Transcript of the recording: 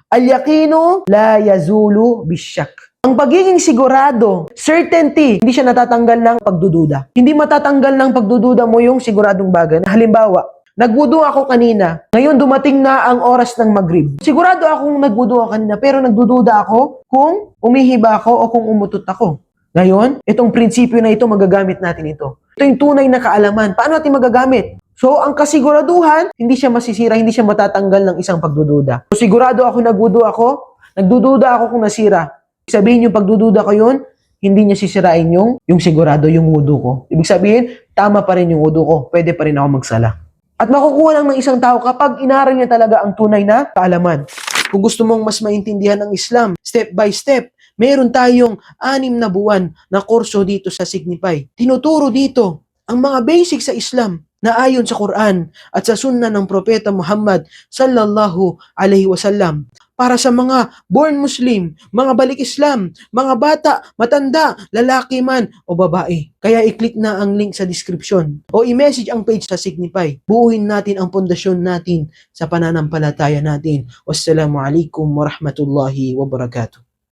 Al-yaqinu la yazulu bisyak. Ang pagiging sigurado, certainty, hindi siya natatanggal ng pagdududa. Hindi matatanggal ng pagdududa mo yung siguradong bagay. Halimbawa, nagwudu ako kanina. Ngayon dumating na ang oras ng Maghrib. Sigurado akong nagwudu ako kanina, pero nagdududa ako kung umihiba ako o kung umutot ako. Ngayon, itong prinsipyo na ito, magagamit natin ito. Ito yung tunay na kaalaman. Paano natin magagamit? So, ang kasiguraduhan, hindi siya masisira, hindi siya matatanggal ng isang pagdududa. So, sigurado ako nagdududa ako kung nasira. Sabihin yung pagdududa ko yun, hindi niya sisirain yung sigurado, yung wudu ko. Ibig sabihin, tama pa rin yung wudu ko. Pwede pa rin ako magsala. At makukuha lang ng isang tao kapag inaral niya talaga ang tunay na kaalaman. Kung gusto mong mas maintindihan ang Islam, step by step, meron tayong 6 na buwan na kurso dito sa Signify. Tinuturo dito ang mga basic sa Islam na ayon sa Quran at sa sunna ng Propeta Muhammad sallallahu alaihi wasallam. Para sa mga born Muslim, mga balik Islam, mga bata, matanda, lalaki man o babae. Kaya i-click na ang link sa description o i-message ang page sa Signify. Buuin natin ang pundasyon natin sa pananampalataya natin. Wassalamualaikum warahmatullahi wabarakatuh.